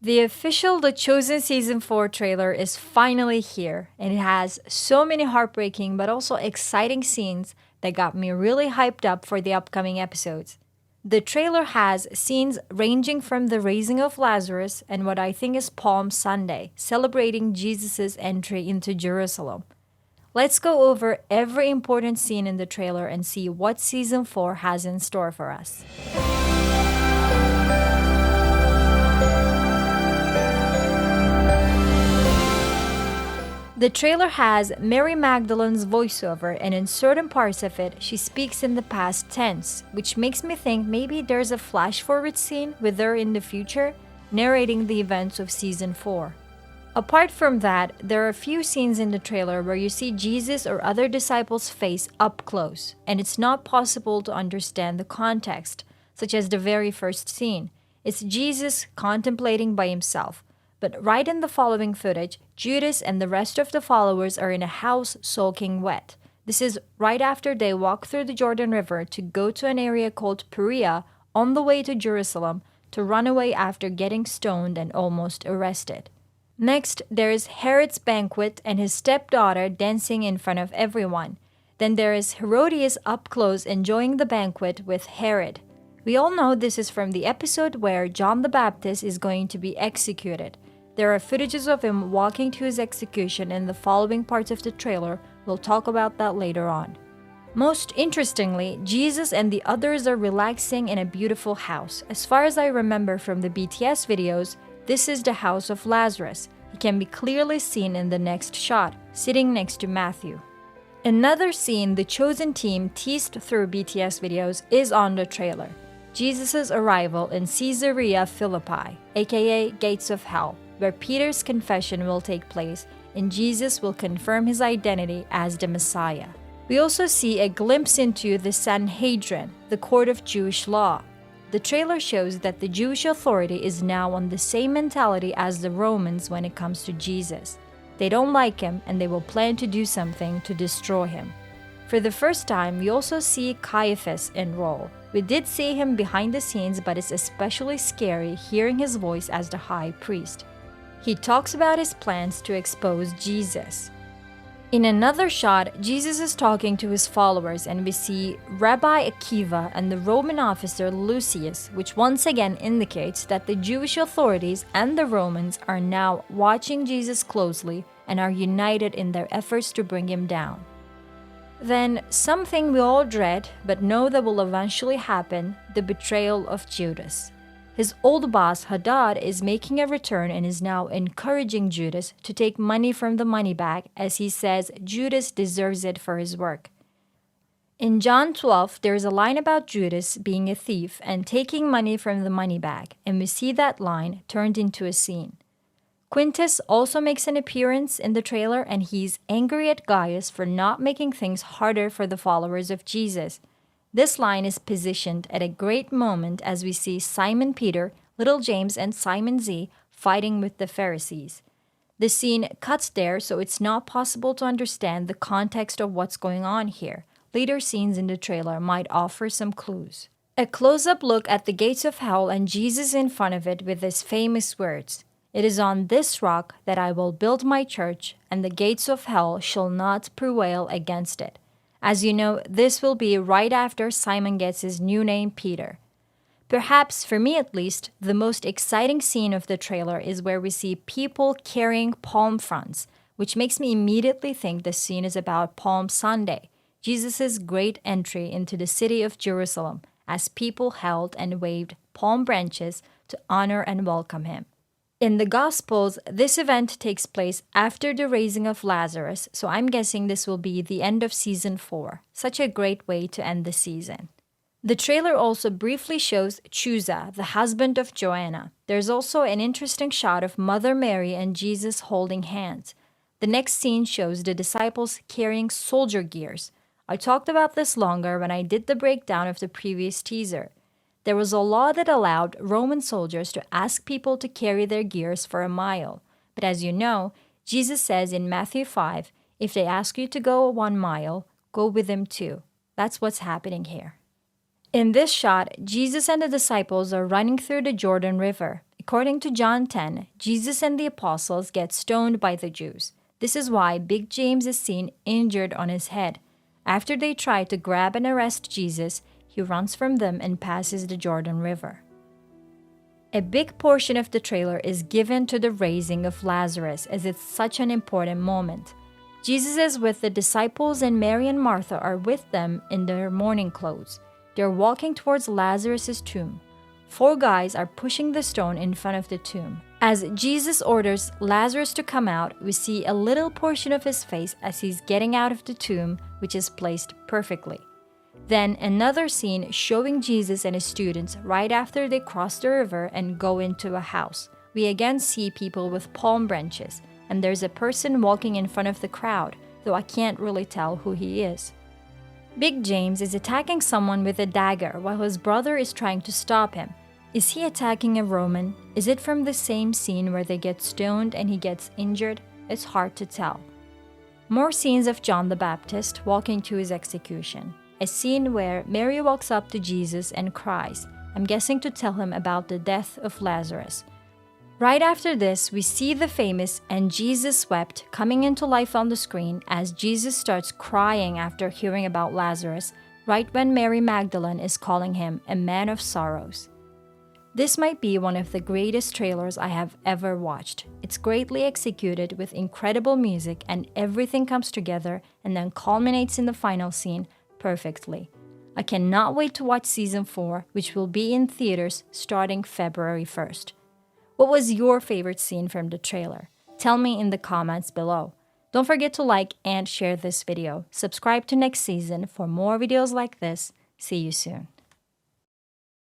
The official The Chosen Season 4 trailer is finally here, and it has so many heartbreaking but also exciting scenes that got me really hyped up for the upcoming episodes. The trailer has scenes ranging from the raising of Lazarus and what I think is Palm Sunday, celebrating Jesus' entry into Jerusalem. Let's go over every important scene in the trailer and see what Season 4 has in store for us. The trailer has Mary Magdalene's voiceover, and in certain parts of it, she speaks in the past tense, which makes me think maybe there's a flash forward scene with her in the future, narrating the events of Season 4. Apart from that, there are a few scenes in the trailer where you see Jesus or other disciples' face up close, and it's not possible to understand the context, such as the very first scene. It's Jesus contemplating by himself. But right in the following footage, Judas and the rest of the followers are in a house soaking wet. This is right after they walk through the Jordan River to go to an area called Perea on the way to Jerusalem to run away after getting stoned and almost arrested. Next, there is Herod's banquet and his stepdaughter dancing in front of everyone. Then there is Herodias up close enjoying the banquet with Herod. We all know this is from the episode where John the Baptist is going to be executed. There are footages of him walking to his execution in the following parts of the trailer. We'll talk about that later on. Most interestingly, Jesus and the others are relaxing in a beautiful house. As far as I remember from the BTS videos, this is the house of Lazarus. He can be clearly seen in the next shot, sitting next to Matthew. Another scene the chosen team teased through BTS videos is on the trailer. Jesus' arrival in Caesarea Philippi, aka Gates of Hell, where Peter's confession will take place and Jesus will confirm his identity as the Messiah. We also see a glimpse into the Sanhedrin, the court of Jewish law. The trailer shows that the Jewish authority is now on the same mentality as the Romans when it comes to Jesus. They don't like him and they will plan to do something to destroy him. For the first time, we also see Caiaphas enroll. We did see him behind the scenes, but it's especially scary hearing his voice as the high priest. He talks about his plans to expose Jesus. In another shot, Jesus is talking to his followers and we see Rabbi Akiva and the Roman officer Lucius, which once again indicates that the Jewish authorities and the Romans are now watching Jesus closely and are united in their efforts to bring him down. Then, something we all dread but know that will eventually happen, the betrayal of Judas. His old boss, Hadad, is making a return and is now encouraging Judas to take money from the money bag as he says Judas deserves it for his work. In John 12, there's a line about Judas being a thief and taking money from the money bag, and we see that line turned into a scene. Quintus also makes an appearance in the trailer and he's angry at Gaius for not making things harder for the followers of Jesus. This line is positioned at a great moment as we see Simon Peter, Little James, and Simon Z fighting with the Pharisees. The scene cuts there, so it's not possible to understand the context of what's going on here. Later scenes in the trailer might offer some clues. A close-up look at the gates of hell and Jesus in front of it with his famous words, "It is on this rock that I will build my church, and the gates of hell shall not prevail against it." As you know, this will be right after Simon gets his new name, Peter. Perhaps, for me at least, the most exciting scene of the trailer is where we see people carrying palm fronds, which makes me immediately think the scene is about Palm Sunday, Jesus' great entry into the city of Jerusalem, as people held and waved palm branches to honor and welcome him. In the Gospels, this event takes place after the raising of Lazarus, so I'm guessing this will be the end of Season 4. Such a great way to end the season. The trailer also briefly shows Chusa, the husband of Joanna. There's also an interesting shot of Mother Mary and Jesus holding hands. The next scene shows the disciples carrying soldier gears. I talked about this longer when I did the breakdown of the previous teaser. There was a law that allowed Roman soldiers to ask people to carry their gears for a mile. But as you know, Jesus says in Matthew 5, if they ask you to go 1 mile, go with them too. That's what's happening here. In this shot, Jesus and the disciples are running through the Jordan River. According to John 10, Jesus and the apostles get stoned by the Jews. This is why Big James is seen injured on his head. After they try to grab and arrest Jesus, he runs from them and passes the Jordan River. A big portion of the trailer is given to the raising of Lazarus, as it's such an important moment. Jesus is with the disciples and Mary and Martha are with them in their mourning clothes. They're walking towards Lazarus' tomb. 4 guys are pushing the stone in front of the tomb. As Jesus orders Lazarus to come out, we see a little portion of his face as he's getting out of the tomb, which is placed perfectly. Then another scene showing Jesus and his students right after they cross the river and go into a house. We again see people with palm branches, and there's a person walking in front of the crowd, though I can't really tell who he is. Big James is attacking someone with a dagger while his brother is trying to stop him. Is he attacking a Roman? Is it from the same scene where they get stoned and he gets injured? It's hard to tell. More scenes of John the Baptist walking to his execution. A scene where Mary walks up to Jesus and cries, I'm guessing to tell him about the death of Lazarus. Right after this, we see the famous "And Jesus wept" coming into life on the screen as Jesus starts crying after hearing about Lazarus, right when Mary Magdalene is calling him a man of sorrows. This might be one of the greatest trailers I have ever watched. It's greatly executed with incredible music, and everything comes together and then culminates in the final scene perfectly. I cannot wait to watch season 4, which will be in theaters starting February 1st. What was your favorite scene from the trailer? Tell me in the comments below. Don't forget to like and share this video. Subscribe to next season for more videos like this. See you soon.